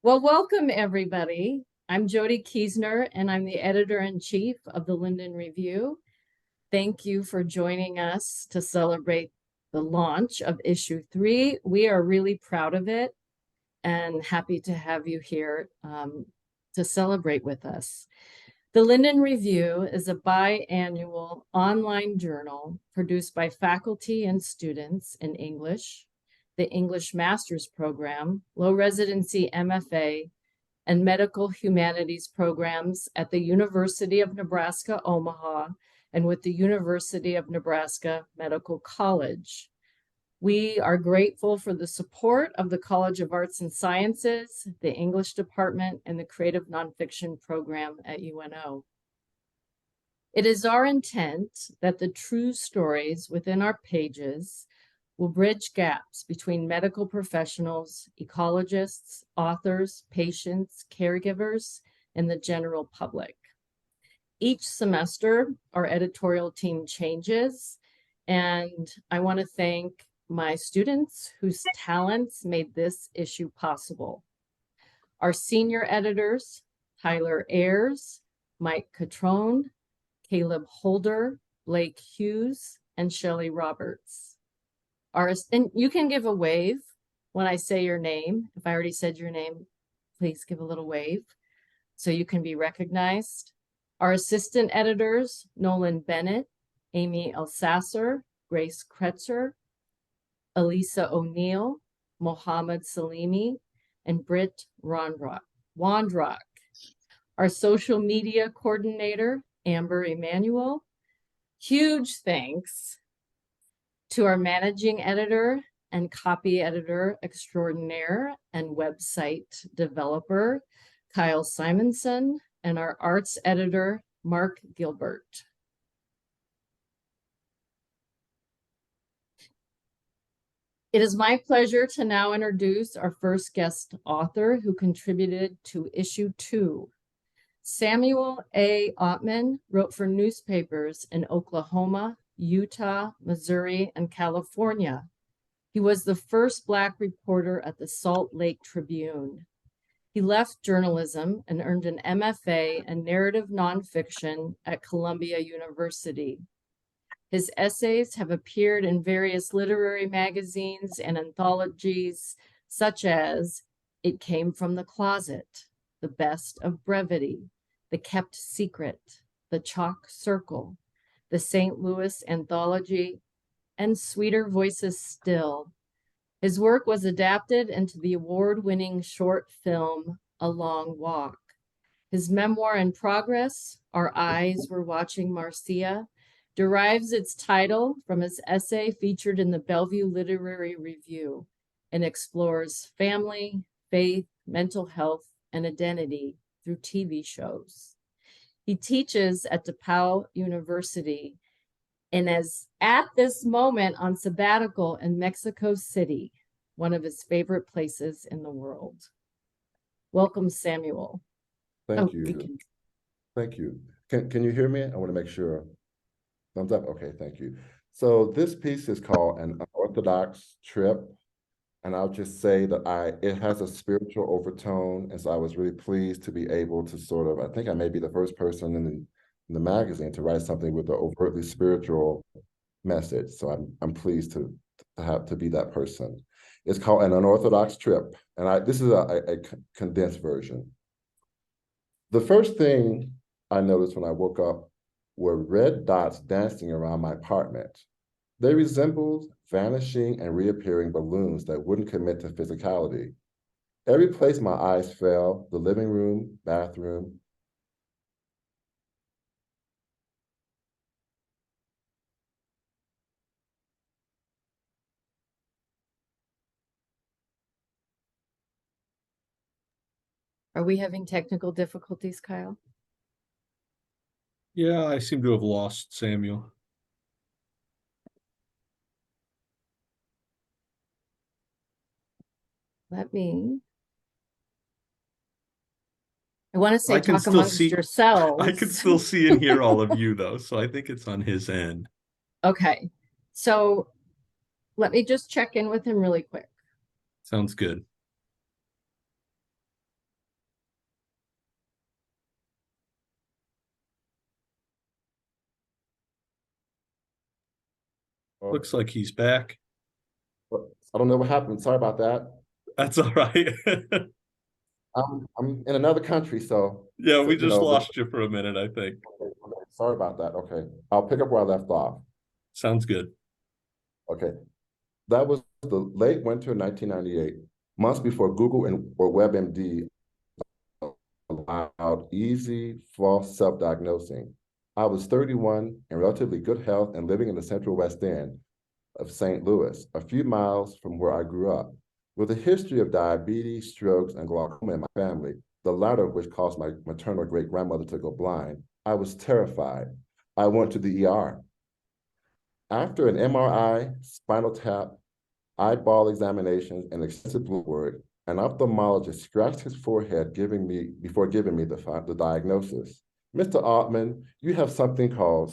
Well, welcome everybody. I'm Jody Kiesner, and I'm the editor-in-chief of the Linden Review. Thank you for joining us to celebrate the launch of issue 3. We are really proud of it and happy to have you here to celebrate with us. The Linden Review is a biannual online journal produced by faculty and students in English, the English Master's Program, low residency MFA, and medical humanities programs at the University of Nebraska, Omaha, and with the University of Nebraska Medical College. We are grateful for the support of the College of Arts and Sciences, the English Department, and the Creative Nonfiction Program at UNO. It is our intent that the true stories within our pages will bridge gaps between medical professionals, ecologists, authors, patients, caregivers, and the general public. Each semester, our editorial team changes, and I want to thank my students whose talents made this issue possible. Our senior editors, Tyler Ayers, Mike Catrone, Caleb Holder, Blake Hughes, and Shelley Roberts. And you can give a wave when I say your name. If I already said your name, please give a little wave so you can be recognized. Our assistant editors, Nolan Bennett, Amy Elsasser, Grace Kretzer, Elisa O'Neill, Mohammed Salimi, and Britt Wandrock. Our social media coordinator, Amber Emanuel. Huge thanks to our managing editor and copy editor extraordinaire and website developer, Kyle Simonson, and our arts editor, Mark Gilbert. It is my pleasure to now introduce our first guest author who contributed to issue 2. Samuel A. Autman wrote for newspapers in Oklahoma, Utah, Missouri, and California. He was the first Black reporter at the Salt Lake Tribune. He left journalism and earned an MFA in narrative nonfiction at Columbia University. His essays have appeared in various literary magazines and anthologies, such as It Came from the Closet, The Best of Brevity, The Kept Secret, The Chalk Circle, the St. Louis Anthology, and Sweeter Voices Still. His work was adapted into the award-winning short film, A Long Walk. His memoir in progress, Our Eyes Were Watching Marcia, derives its title from his essay featured in the Bellevue Literary Review and explores family, faith, mental health, and identity through TV shows. He teaches at DePauw University and is at this moment on sabbatical in Mexico City, one of his favorite places in the world. Welcome, Samuel. Thank you. Thank you. Can you hear me? I want to make sure. Thumbs up? Okay, thank you. So this piece is called An Unorthodox Trip. And I'll just say that it has a spiritual overtone. And so I was really pleased to be able to I think I may be the first person in the magazine to write something with an overtly spiritual message. So I'm pleased to be that person. It's called An Unorthodox Trip. And this is a condensed version. The first thing I noticed when I woke up were red dots dancing around my apartment. They resembled vanishing and reappearing balloons that wouldn't commit to physicality. Every place my eyes fell, the living room, bathroom. Are we having technical difficulties, Kyle? Yeah, I seem to have lost Samuel. I want to say talk amongst yourselves. I can still see and hear all of you, though, so I think it's on his end. Okay, so let me just check in with him really quick. Sounds good. Looks like he's back. I don't know what happened. Sorry about that. That's all right. I'm in another country, so, Yeah, we you just know, lost you for a minute, I think. okay, sorry about that. Okay, I'll pick up where I left off. Sounds good. Okay, that was the late winter of 1998, months before Google or WebMD allowed easy false self-diagnosing. I was 31 in relatively good health and living in the Central West End of St. Louis, a few miles from where I grew up. With a history of diabetes, strokes, and glaucoma in my family, the latter of which caused my maternal great-grandmother to go blind, I was terrified. I went to the ER. After an MRI, spinal tap, eyeball examinations, and extensive blood work, an ophthalmologist scratched his forehead before giving me the diagnosis. Mr. Autman, you have something called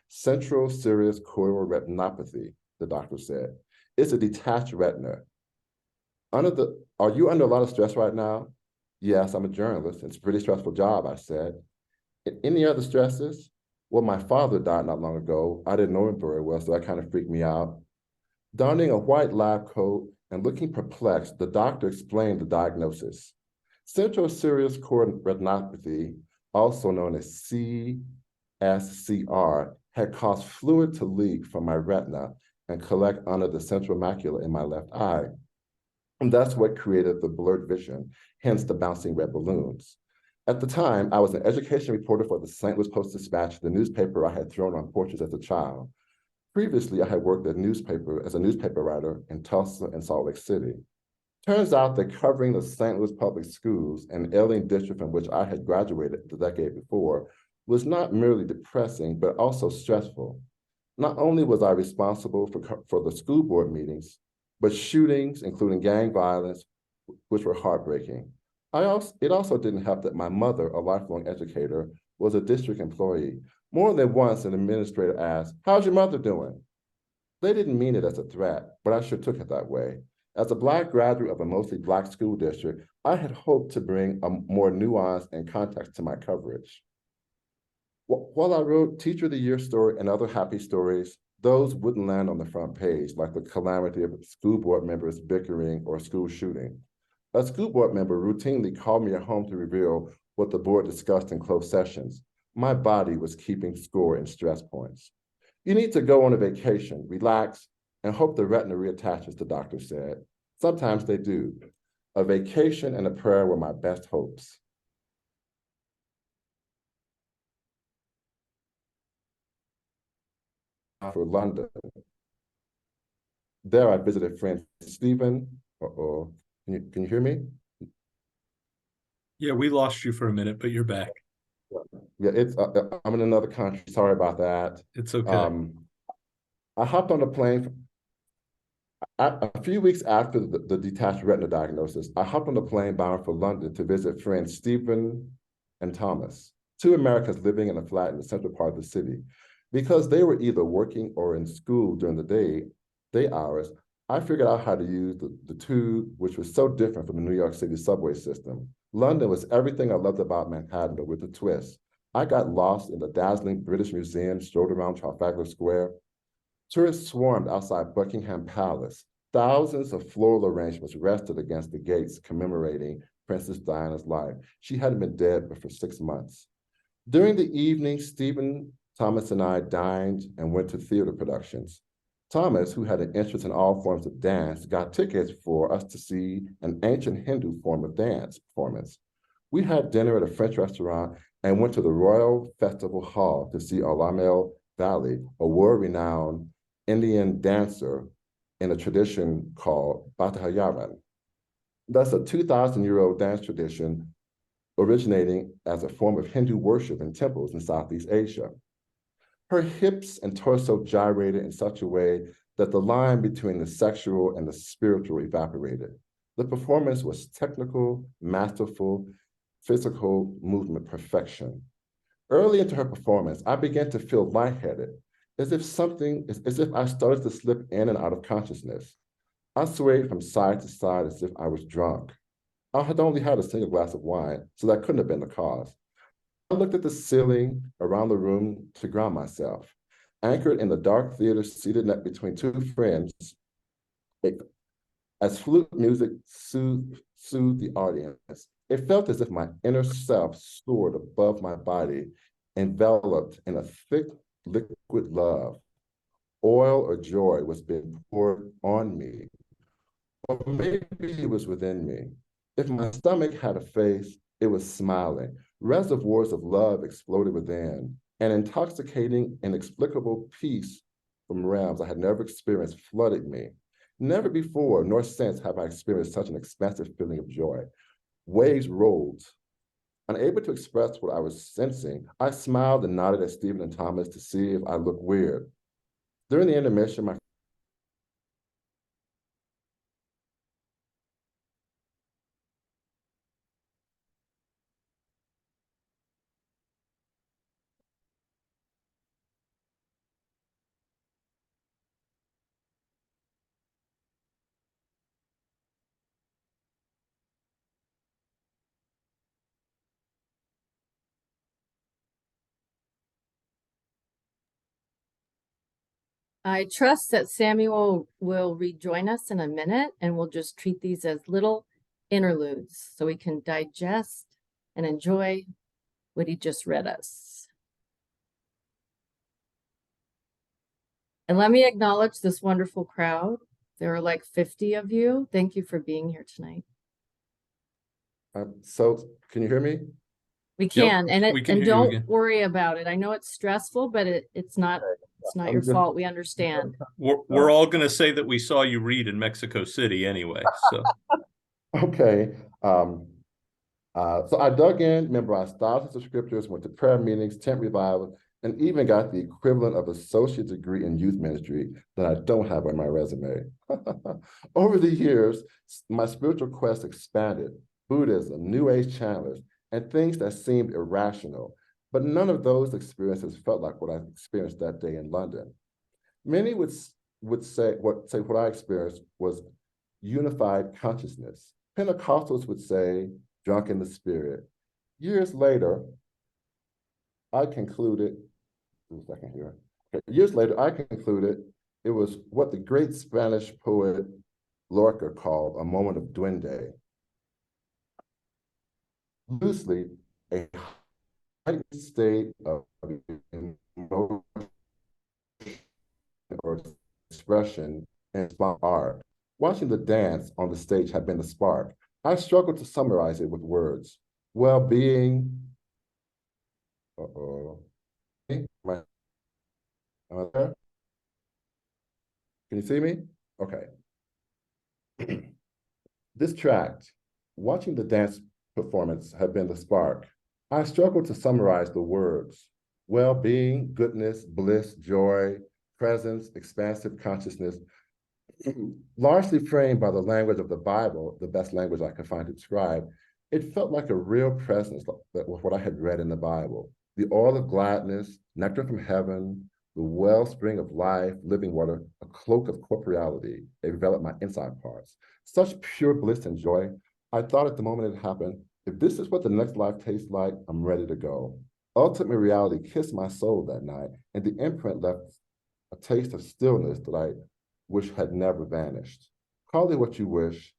central serous choroidal retinopathy, the doctor said. It's a detached retina. Are you under a lot of stress right now? Yes, I'm a journalist. It's a pretty stressful job, I said. Any other stresses? Well, my father died not long ago. I didn't know him very well, so that kind of freaked me out. Donning a white lab coat and looking perplexed, the doctor explained the diagnosis. Central serous choroidal retinopathy, also known as CSCR, had caused fluid to leak from my retina and collect under the central macula in my left eye. And that's what created the blurred vision, hence the bouncing red balloons. At the time, I was an education reporter for the St. Louis Post-Dispatch, the newspaper I had thrown on porches as a child. Previously, I had worked as a newspaper writer in Tulsa and Salt Lake City. Turns out that covering the St. Louis public schools, an alien district from which I had graduated the decade before, was not merely depressing, but also stressful. Not only was I responsible for the school board meetings, but shootings, including gang violence, which were heartbreaking. It also didn't help that my mother, a lifelong educator, was a district employee. More than once, an administrator asked, "How's your mother doing?" They didn't mean it as a threat, but I sure took it that way. As a Black graduate of a mostly Black school district, I had hoped to bring a more nuance and context to my coverage. While I wrote Teacher of the Year story and other happy stories, those wouldn't land on the front page, like the calamity of school board members bickering or school shooting. A school board member routinely called me at home to reveal what the board discussed in closed sessions. My body was keeping score in stress points. You need to go on a vacation, relax, and hope the retina reattaches, the doctor said. Sometimes they do. A vacation and a prayer were my best hopes. For London. There I visited friend Stephen. Uh-oh. Can you hear me? Yeah, we lost you for a minute, but you're back. Yeah, I'm in another country. Sorry about that. It's okay. I hopped on a plane a few weeks after the detached retina diagnosis. I hopped on a plane bound for London to visit friends Stephen and Thomas, two Americans living in a flat in the central part of the city. Because they were either working or in school during the day hours, I figured out how to use the tube, which was so different from the New York City subway system. London was everything I loved about Manhattan, but with a twist. I got lost in the dazzling British Museum, strolled around Trafalgar Square. Tourists swarmed outside Buckingham Palace. Thousands of floral arrangements rested against the gates commemorating Princess Diana's life. She hadn't been dead but for 6 months. During the evening, Stephen, Thomas, and I dined and went to theater productions. Thomas, who had an interest in all forms of dance, got tickets for us to see an ancient Hindu form of dance performance. We had dinner at a French restaurant and went to the Royal Festival Hall to see Alamel Valley, a world-renowned Indian dancer in a tradition called Batahayaran. That's a 2,000-year-old dance tradition originating as a form of Hindu worship in temples in Southeast Asia. Her hips and torso gyrated in such a way that the line between the sexual and the spiritual evaporated. The performance was technical, masterful, physical movement perfection. Early into her performance, I began to feel lightheaded, as if I started to slip in and out of consciousness. I swayed from side to side as if I was drunk. I had only had a single glass of wine, so that couldn't have been the cause. I looked at the ceiling around the room to ground myself. Anchored in the dark theater, seated between two friends, as flute music soothed the audience. It felt as if my inner self soared above my body, enveloped in a thick liquid love. Oil or joy was being poured on me, or maybe it was within me. If my stomach had a face, it was smiling. Reservoirs of love exploded within. An intoxicating, inexplicable peace from realms I had never experienced flooded me. Never before nor since have I experienced such an expansive feeling of joy. Waves rolled. Unable to express what I was sensing, I smiled and nodded at Stephen and Thomas to see if I looked weird. During the intermission, my I trust that Samuel will rejoin us in a minute, and we'll just treat these as little interludes so we can digest and enjoy what he just read us. And let me acknowledge this wonderful crowd. There are like 50 of you. Thank you for being here tonight. so can you hear me? We can, we can and hear you don't again. worry about it. I know it's stressful, but it's not your fault. We understand. We're all going to say that we saw you read in Mexico City anyway. So Okay. So I dug in, memorized thousands of scriptures, went to prayer meetings, tent revival, and even got the equivalent of associate degree in youth ministry that I don't have on my resume. Over the years, my spiritual quest expanded. Buddhism, New Age channels, and things that seemed irrational. But none of those experiences felt like what I experienced that day in London. Many would say what I experienced was unified consciousness. Pentecostals would say drunk in the spirit. Years later, I concluded, Years later, I concluded it was what the great Spanish poet Lorca called a moment of duende. Loosely, a heightened state of emotion or expression in art. Watching the dance on the stage had been the spark. I struggled to summarize it with words. Well-being, am I there? Can you see me? Okay. This tract, watching the dance performance had been the spark. I struggled to summarize the words. Well-being, goodness, bliss, joy, presence, expansive consciousness, largely framed by the language of the Bible, the best language I could find to describe. It felt like a real presence that was what I had read in the Bible. The oil of gladness, nectar from heaven, the wellspring of life, living water, a cloak of corporeality. It enveloped my inside parts. Such pure bliss and joy. I thought at the moment it happened, if this is what the next life tastes like, I'm ready to go. Ultimate reality kissed my soul that night, and the imprint left a taste of stillness that I wish had never vanished. Call it what you wish.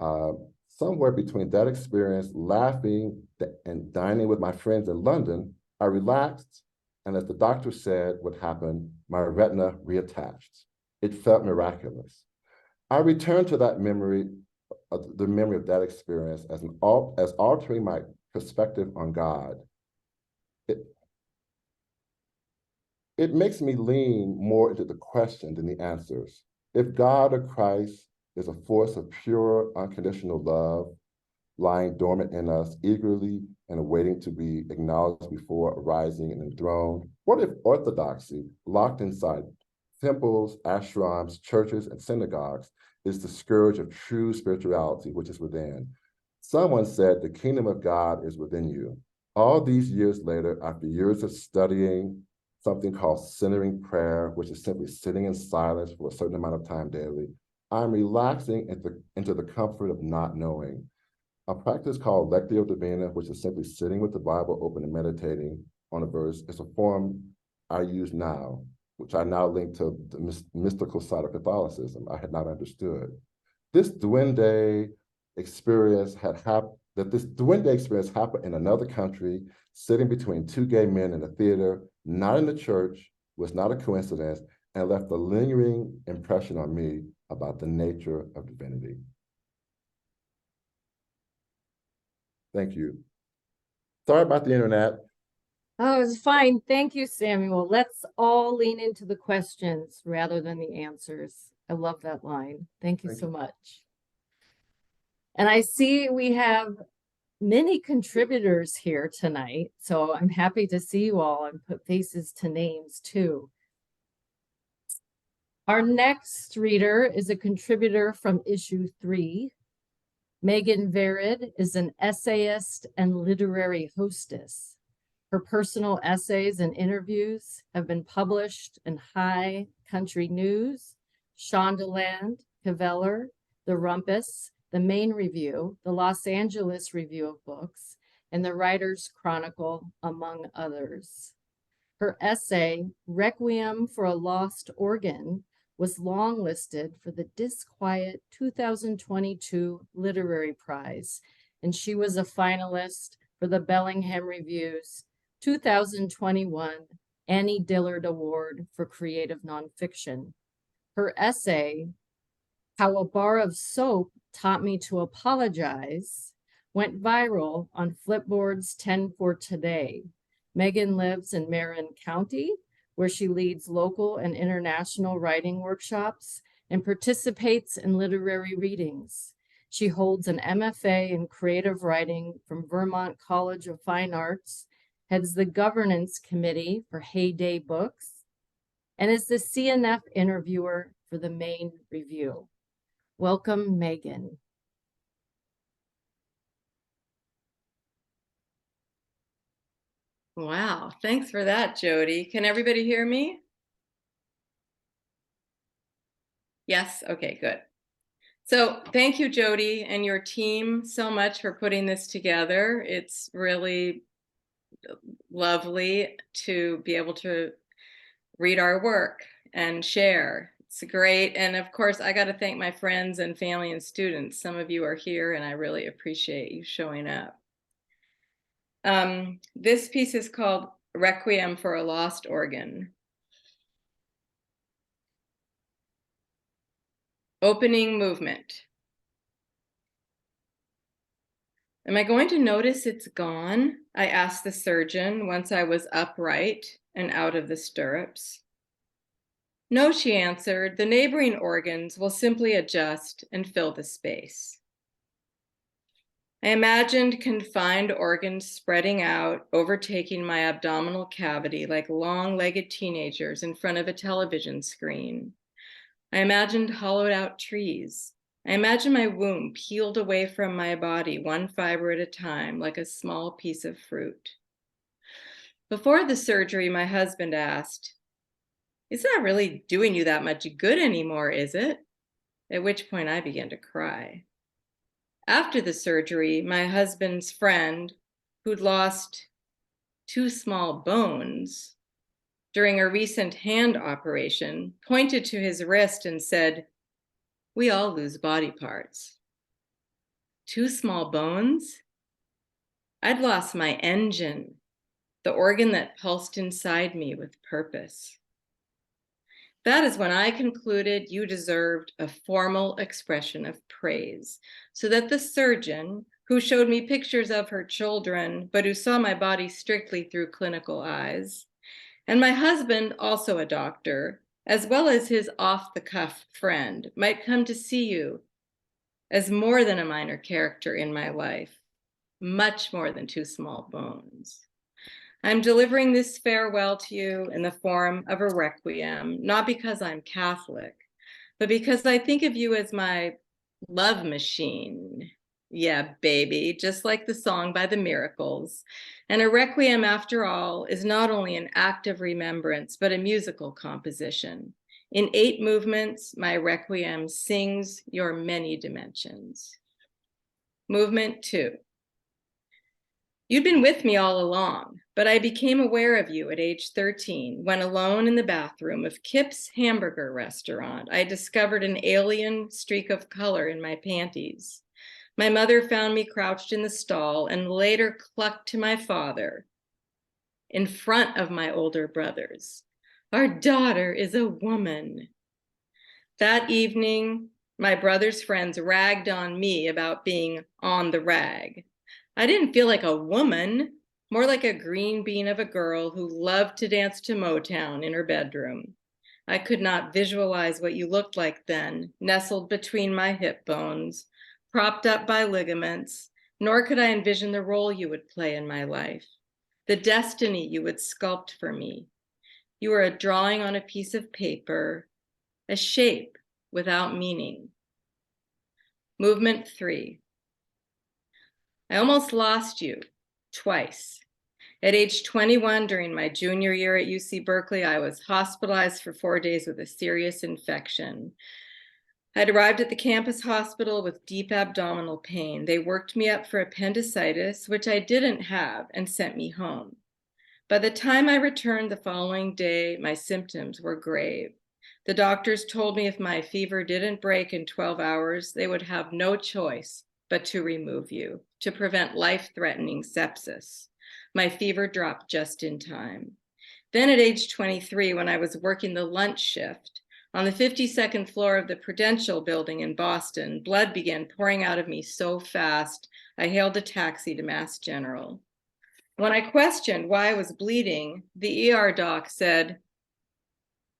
Somewhere between that experience, laughing and dining with my friends in London, I relaxed, and as the doctor said would happen, my retina reattached. It felt miraculous. I returned to that memory, the memory of that experience as altering my perspective on God. It makes me lean more into the question than the answers. If God or Christ is a force of pure, unconditional love, lying dormant in us, eagerly and awaiting to be acknowledged before arising and enthroned, what if orthodoxy, locked inside temples, ashrams, churches, and synagogues, is the scourge of true spirituality which is within? Someone said the kingdom of God is within you. All these years later, after years of studying something called centering prayer, which is simply sitting in silence for a certain amount of time daily, I'm relaxing into the comfort of not knowing. A practice called Lectio Divina, which is simply sitting with the Bible open and meditating on a verse, is a form I use now. which I now link to the mystical side of Catholicism I had not understood. This duende experience happened in another country, sitting between two gay men in a theater, not in the church, was not a coincidence, and left a lingering impression on me about the nature of divinity. Thank you. Sorry about the internet. Oh, it's fine. Thank you, Samuel. Let's all lean into the questions rather than the answers. I love that line. Thank you so much. And I see we have many contributors here tonight, so I'm happy to see you all and put faces to names too. Our next reader is a contributor from issue 3. Megan Vered is an essayist and literary hostess. Her personal essays and interviews have been published in High Country News, Shondaland, Caveller, The Rumpus, the Maine Review, the Los Angeles Review of Books, and the Writer's Chronicle, among others. Her essay, Requiem for a Lost Organ, was longlisted for the Disquiet 2022 Literary Prize, and she was a finalist for the Bellingham Review's 2021 Annie Dillard Award for Creative Nonfiction. Her essay, How a Bar of Soap Taught Me to Apologize, went viral on Flipboard's 10 for Today. Megan lives in Marin County, where she leads local and international writing workshops and participates in literary readings. She holds an MFA in creative writing from Vermont College of Fine Arts, heads the governance committee for Heyday Books, and is the CNF interviewer for the Maine Review. Welcome, Megan. Wow, thanks for that, Jody. Can everybody hear me? Yes, okay, good. So thank you, Jody, and your team so much for putting this together. It's really lovely to be able to read our work and share. It's great. And of course, I got to thank my friends and family and students. Some of you are here, and I really appreciate you showing up. This piece is called Requiem for a Lost Organ. Opening movement. Am I going to notice it's gone? I asked the surgeon once I was upright and out of the stirrups. No, she answered, the neighboring organs will simply adjust and fill the space. I imagined confined organs spreading out, overtaking my abdominal cavity like long-legged teenagers in front of a television screen. I imagined hollowed out trees. I imagined my womb peeled away from my body, one fiber at a time, like a small piece of fruit. Before the surgery, my husband asked, "It's not really doing you that much good anymore, is it?" At which point I began to cry. After the surgery, my husband's friend, who'd lost 2 small bones during a recent hand operation, pointed to his wrist and said, "We all lose body parts." 2 small bones? I'd lost my engine, the organ that pulsed inside me with purpose. That is when I concluded you deserved a formal expression of praise, so that the surgeon, who showed me pictures of her children, but who saw my body strictly through clinical eyes, and my husband, also a doctor, as well as his off-the-cuff friend, might come to see you as more than a minor character in my life, much more than 2 small bones. I'm delivering this farewell to you in the form of a requiem, not because I'm Catholic, but because I think of you as my love machine. Yeah, baby, just like the song by the Miracles. And a requiem, after all, is not only an act of remembrance, but a musical composition. In 8 movements, my requiem sings your many dimensions. Movement 2. You'd been with me all along, but I became aware of you at age 13 when, alone in the bathroom of Kip's hamburger restaurant, I discovered an alien streak of color in my panties. My mother found me crouched in the stall and later clucked to my father in front of my older brothers, "Our daughter is a woman." That evening, my brother's friends ragged on me about being on the rag. I didn't feel like a woman, more like a green bean of a girl who loved to dance to Motown in her bedroom. I could not visualize what you looked like then, nestled between my hip bones, propped up by ligaments, nor could I envision the role you would play in my life, the destiny you would sculpt for me. You were a drawing on a piece of paper, a shape without meaning. Movement 3. I almost lost you twice. At age 21, during my junior year at UC Berkeley, I was hospitalized for 4 days with a serious infection. I'd arrived at the campus hospital with deep abdominal pain. They worked me up for appendicitis, which I didn't have, and sent me home. By the time I returned the following day, my symptoms were grave. The doctors told me if my fever didn't break in 12 hours, they would have no choice but to remove you to prevent life-threatening sepsis. My fever dropped just in time. Then at age 23, when I was working the lunch shift on the 52nd floor of the Prudential building in Boston, blood began pouring out of me so fast, I hailed a taxi to Mass General. When I questioned why I was bleeding, the ER doc said,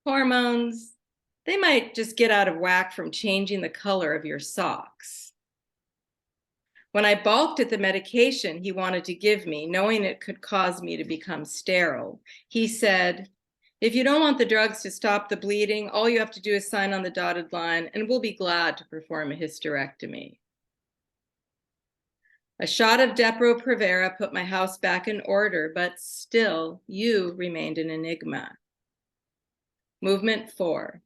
"Hormones, they might just get out of whack from changing the color of your socks." When I balked at the medication he wanted to give me, knowing it could cause me to become sterile, he said, "If you don't want the drugs to stop the bleeding, all you have to do is sign on the dotted line and we'll be glad to perform a hysterectomy." A shot of Depo-Provera put my house back in order, but still, you remained an enigma. Movement 4.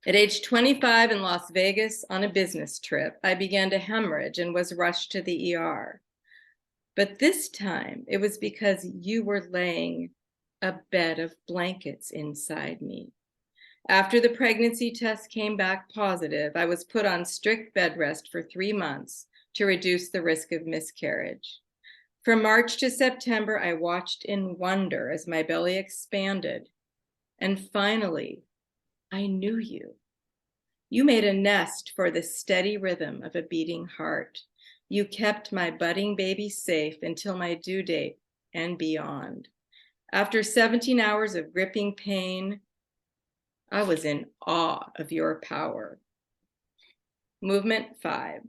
At age 25 in Las Vegas on a business trip, I began to hemorrhage and was rushed to the ER. But this time, it was because you were laying a bed of blankets inside me. After the pregnancy test came back positive, I was put on strict bed rest for 3 months to reduce the risk of miscarriage. From March to September, I watched in wonder as my belly expanded. And finally, I knew you. You made a nest for the steady rhythm of a beating heart. You kept my budding baby safe until my due date and beyond. After 17 hours of gripping pain, I was in awe of your power. Movement 5.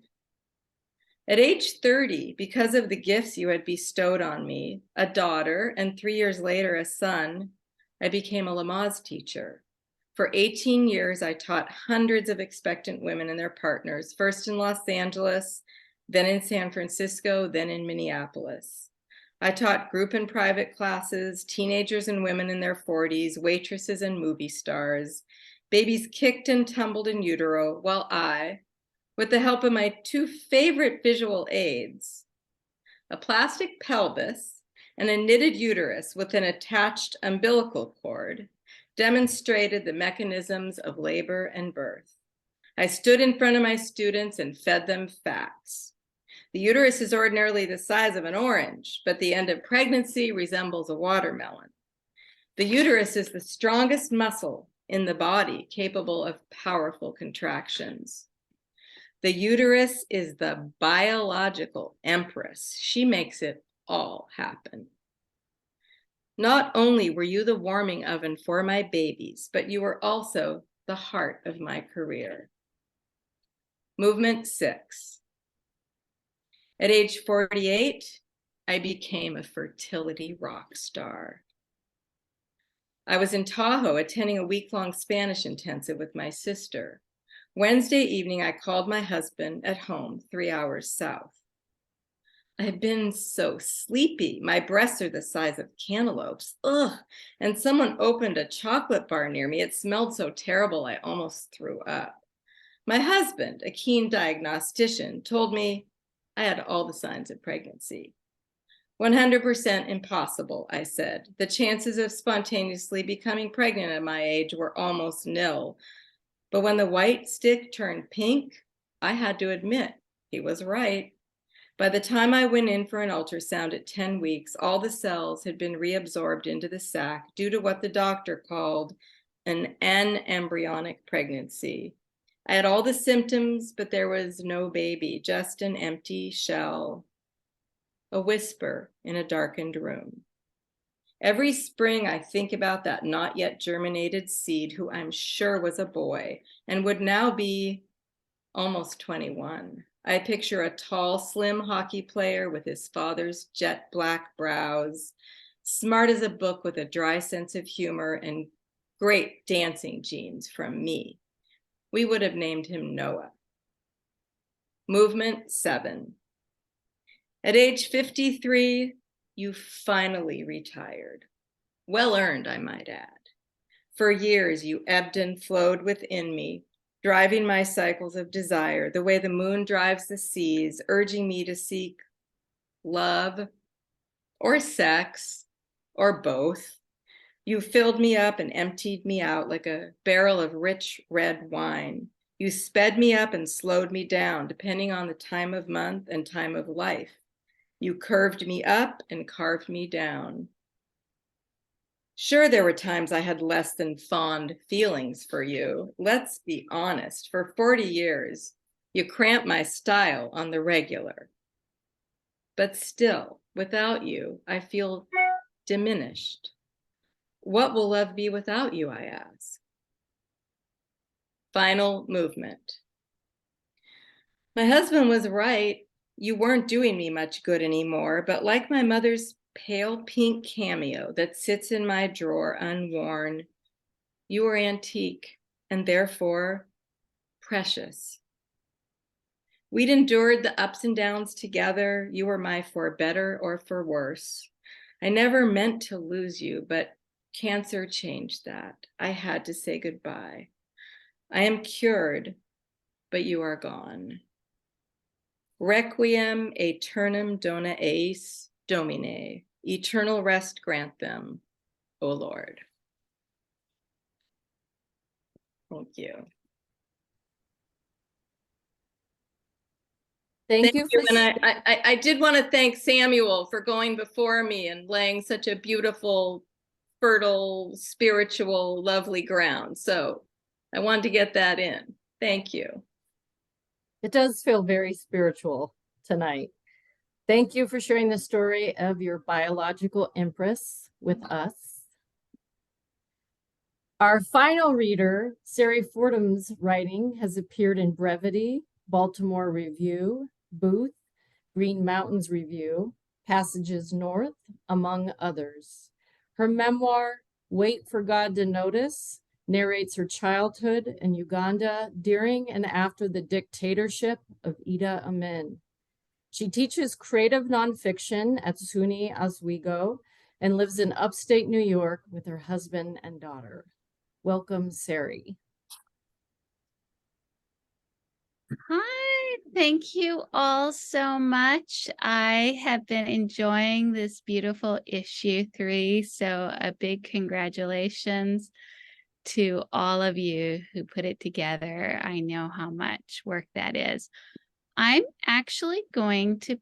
At age 30, because of the gifts you had bestowed on me, a daughter, and 3 years later, a son, I became a Lamaze teacher. For 18 years, I taught hundreds of expectant women and their partners, first in Los Angeles, then in San Francisco, then in Minneapolis. I taught group and private classes, teenagers and women in their 40s, waitresses and movie stars. Babies kicked and tumbled in utero, while I, with the help of my 2 favorite visual aids, a plastic pelvis and a knitted uterus with an attached umbilical cord, demonstrated the mechanisms of labor and birth. I stood in front of my students and fed them facts. The uterus is ordinarily the size of an orange, but the end of pregnancy resembles a watermelon. The uterus is the strongest muscle in the body, capable of powerful contractions. The uterus is the biological empress. She makes it all happen. Not only were you the warming oven for my babies, but you were also the heart of my career. Movement 6. At age 48, I became a fertility rock star. I was in Tahoe attending a week-long Spanish intensive with my sister. Wednesday evening, I called my husband at home 3 hours south. I had been so sleepy. My breasts are the size of cantaloupes. Ugh. And someone opened a chocolate bar near me. It smelled so terrible, I almost threw up. My husband, a keen diagnostician, told me I had all the signs of pregnancy. 100% impossible, I said. The chances of spontaneously becoming pregnant at my age were almost nil. But when the white stick turned pink, I had to admit he was right. By the time I went in for an ultrasound at 10 weeks, all the cells had been reabsorbed into the sac due to what the doctor called an anembryonic pregnancy. I had all the symptoms, but there was no baby, just an empty shell. A whisper in a darkened room. Every spring, I think about that not yet germinated seed who I'm sure was a boy and would now be almost 21. I picture a tall, slim hockey player with his father's jet black brows, smart as a book with a dry sense of humor and great dancing genes from me. We would have named him Noah. Movement 7. At age 53, you finally retired. Well earned, I might add. For years, you ebbed and flowed within me, driving my cycles of desire, the way the moon drives the seas, urging me to seek love or sex or both. You filled me up and emptied me out like a barrel of rich red wine. You sped me up and slowed me down, depending on the time of month and time of life. You curved me up and carved me down. Sure, there were times I had less than fond feelings for you. Let's be honest, for 40 years, you cramped my style on the regular. But still, without you, I feel diminished. What will love be without you, I ask? Final movement. My husband was right. You weren't doing me much good anymore, but like my mother's pale pink cameo that sits in my drawer unworn, you were antique and therefore precious. We'd endured the ups and downs together. You were my for better or for worse. I never meant to lose you, but cancer changed that. I had to say goodbye. I am cured, but you are gone. Requiem aeternam dona eis, Domine. Eternal rest grant them, O Lord. Thank you. Thank you for And I did want to thank Samuel for going before me and laying such a beautiful, fertile, spiritual, lovely ground. So I wanted to get that in. Thank you. It does feel very spiritual tonight. Thank you for sharing the story of your biological empress with us. Our final reader, Sari Fordham's writing has appeared in Brevity, Baltimore Review, Booth, Green Mountains Review, Passages North, among others. Her memoir, Wait for God to Notice, narrates her childhood in Uganda during and after the dictatorship of Idi Amin. She teaches creative nonfiction at SUNY Oswego and lives in upstate New York with her husband and daughter. Welcome, Sari. Hi, thank you all so much. I have been enjoying this beautiful issue 3, so a big congratulations to all of you who put it together. I know how much work that is. I'm actually going to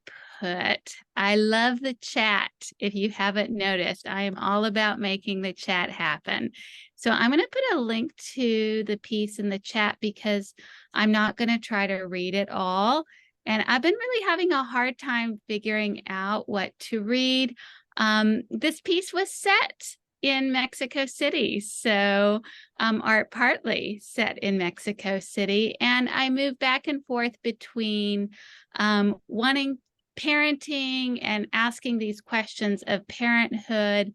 I love the chat. If you haven't noticed, I am all about making the chat happen. So I'm going to put a link to the piece in the chat because I'm not going to try to read it all. And I've been really having a hard time figuring out what to read. This piece was set in Mexico City. So art partly set in Mexico City. And I moved back and forth between wanting parenting and asking these questions of parenthood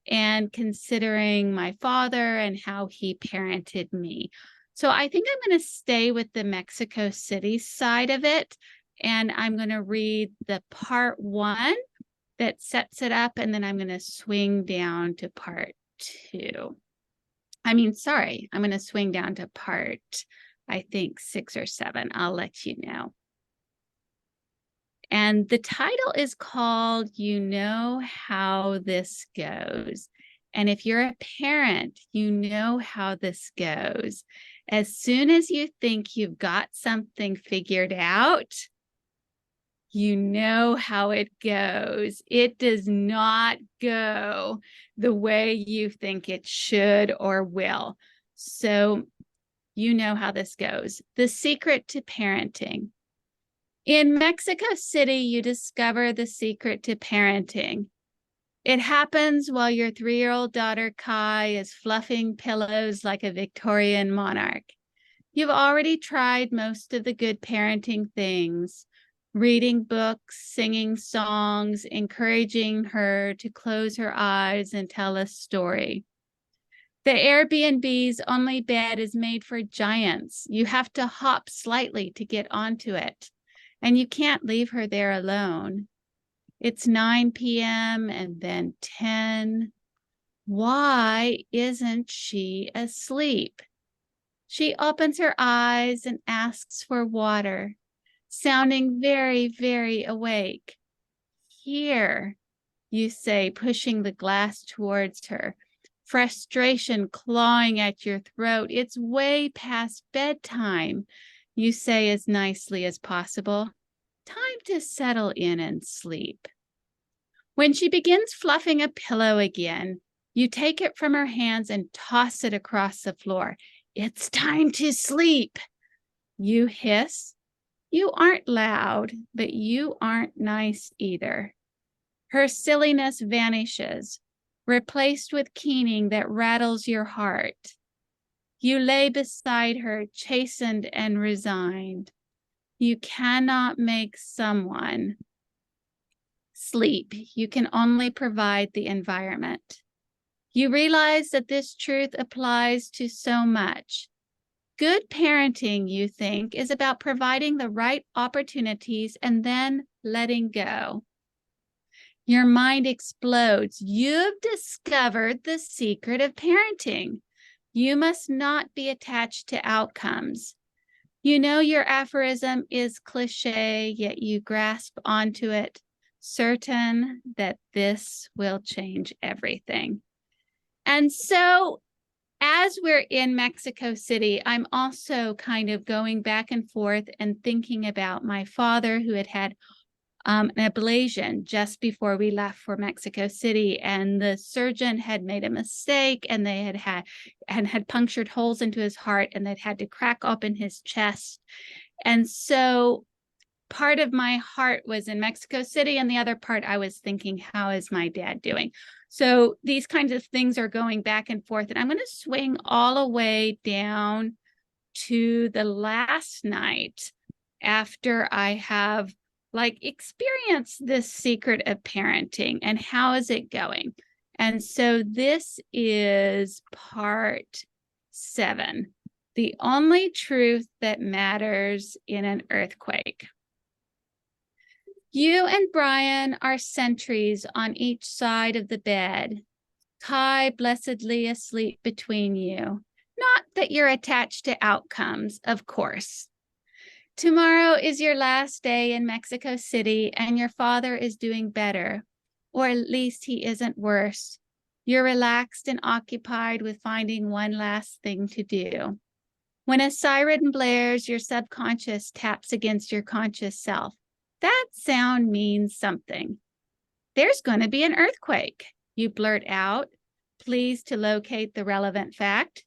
and considering my father and how he parented me. So I think I'm going to stay with the Mexico City side of it. And I'm going to read the part 1 that sets it up, and then I'm going to swing down to part 2. I'm going to swing down to part, I think, 6 or 7. I'll let you know. And the title is called You Know How This Goes. And if you're a parent, you know how this goes. As soon as you think you've got something figured out, you know how it goes. It does not go the way you think it should or will. So you know how this goes. The secret to parenting. In Mexico City, you discover the secret to parenting. It happens while your 3-year-old daughter Kai is fluffing pillows like a Victorian monarch. You've already tried most of the good parenting things, reading books, singing songs, encouraging her to close her eyes and tell a story. The Airbnb's only bed is made for giants. You have to hop slightly to get onto it, and you can't leave her there alone. It's 9 p.m. and then 10. Why isn't she asleep? She opens her eyes and asks for water, sounding very, very awake. Here, you say, pushing the glass towards her, frustration clawing at your throat. It's way past bedtime, you say as nicely as possible. Time to settle in and sleep. When she begins fluffing a pillow again, you take it from her hands and toss it across the floor. It's time to sleep. You hiss. You aren't loud, but you aren't nice either. Her silliness vanishes, replaced with keening that rattles your heart. You lay beside her, chastened and resigned. You cannot make someone sleep. You can only provide the environment. You realize that this truth applies to so much. Good parenting, you think, is about providing the right opportunities and then letting go. Your mind explodes. You've discovered the secret of parenting. You must not be attached to outcomes. You know your aphorism is cliche, yet you grasp onto it, certain that this will change everything. And so, as we're in Mexico City, I'm also kind of going back and forth and thinking about my father, who had an ablation just before we left for Mexico City, and the surgeon had made a mistake, and they had punctured holes into his heart, and they'd had to crack open his chest. And so part of my heart was in Mexico City, and the other part I was thinking, how is my dad doing? So these kinds of things are going back and forth, and I'm going to swing all the way down to the last night after I have experienced this secret of parenting, and how is it going? And so this is part 7, the only truth that matters in an earthquake. You and Brian are sentries on each side of the bed, Kai blessedly asleep between you. Not that you're attached to outcomes, of course. Tomorrow is your last day in Mexico City, and your father is doing better, or at least he isn't worse. You're relaxed and occupied with finding one last thing to do. When a siren blares, your subconscious taps against your conscious self. That sound means something. There's going to be an earthquake, you blurt out, pleased to locate the relevant fact.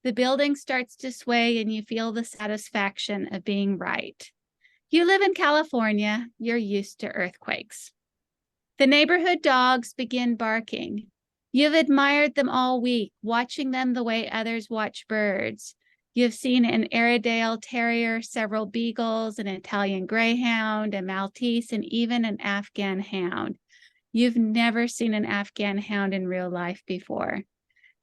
The building starts to sway, and you feel the satisfaction of being right. You live in California. You're used to earthquakes. The neighborhood dogs begin barking. You've admired them all week, watching them the way others watch birds. You've seen an Airedale Terrier, several beagles, an Italian Greyhound, a Maltese, and even an Afghan hound. You've never seen an Afghan hound in real life before.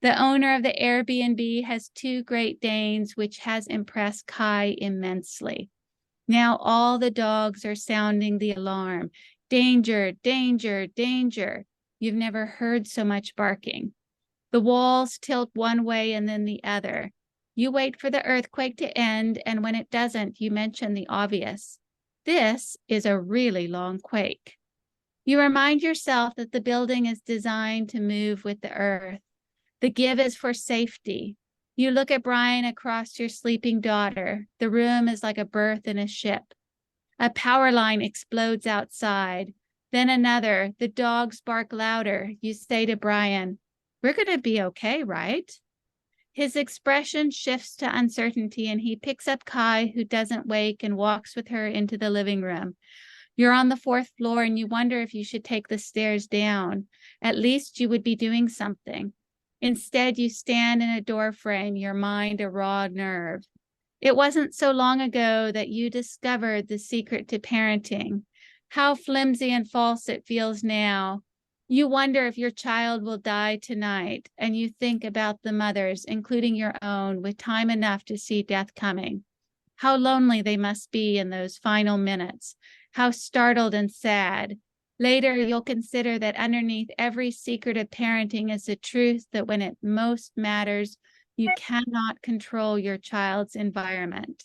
The owner of the Airbnb has 2 Great Danes, which has impressed Kai immensely. Now all the dogs are sounding the alarm. Danger, danger, danger. You've never heard so much barking. The walls tilt one way and then the other. You wait for the earthquake to end, and when it doesn't, you mention the obvious. This is a really long quake. You remind yourself that the building is designed to move with the earth. The give is for safety. You look at Brian across your sleeping daughter. The room is like a berth in a ship. A power line explodes outside. Then another. The dogs bark louder. You say to Brian, "We're going to be okay, right?" His expression shifts to uncertainty, and he picks up Kai, who doesn't wake, and walks with her into the living room. You're on the 4th floor, and you wonder if you should take the stairs down. At least you would be doing something. Instead, you stand in a door frame, your mind a raw nerve. It wasn't so long ago that you discovered the secret to parenting. How flimsy and false it feels now. You wonder if your child will die tonight, and you think about the mothers, including your own, with time enough to see death coming. How lonely they must be in those final minutes. How startled and sad. Later, you'll consider that underneath every secret of parenting is the truth that when it most matters, you cannot control your child's environment.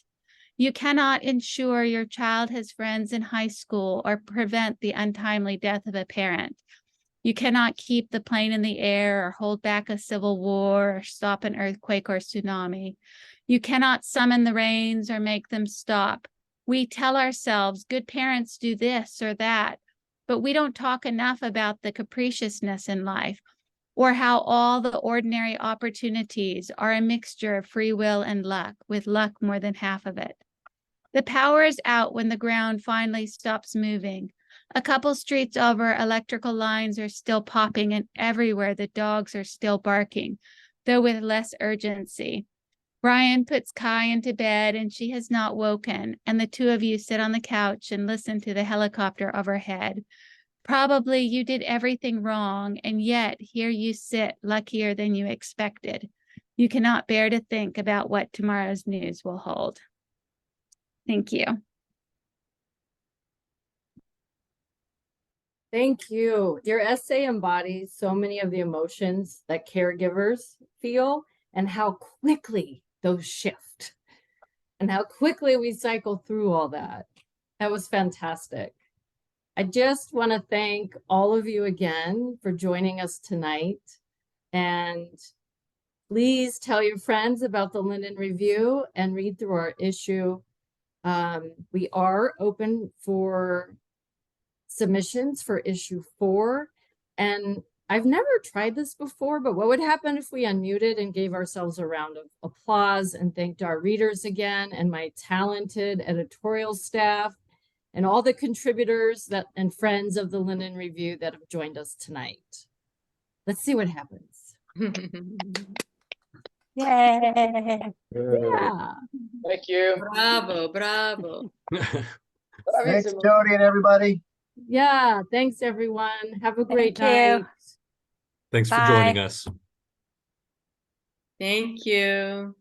You cannot ensure your child has friends in high school or prevent the untimely death of a parent. You cannot keep the plane in the air or hold back a civil war or stop an earthquake or tsunami. You cannot summon the rains or make them stop. We tell ourselves good parents do this or that, but we don't talk enough about the capriciousness in life, or how all the ordinary opportunities are a mixture of free will and luck, with luck more than half of it. The power is out when the ground finally stops moving. A couple streets over, electrical lines are still popping, and everywhere the dogs are still barking, though with less urgency. Brian puts Kai into bed, and she has not woken, and the two of you sit on the couch and listen to the helicopter overhead. Probably you did everything wrong, and yet here you sit, luckier than you expected. You cannot bear to think about what tomorrow's news will hold. Thank you. Thank you. Your essay embodies so many of the emotions that caregivers feel and how quickly those shift and how quickly we cycle through all that. That was fantastic. I just want to thank all of you again for joining us tonight. And please tell your friends about the Linden Review and read through our issue. We are open for submissions for issue 4. And I've never tried this before, but what would happen if we unmuted and gave ourselves a round of applause and thanked our readers again and my talented editorial staff and all the contributors and friends of the Linden Review that have joined us tonight. Let's see what happens. Yay! Yeah. Thank you. Bravo, bravo. Thanks, Jody and everybody. Yeah. Thanks, everyone. Have a great Thank you. night. Thanks for Bye. joining us. Thank you.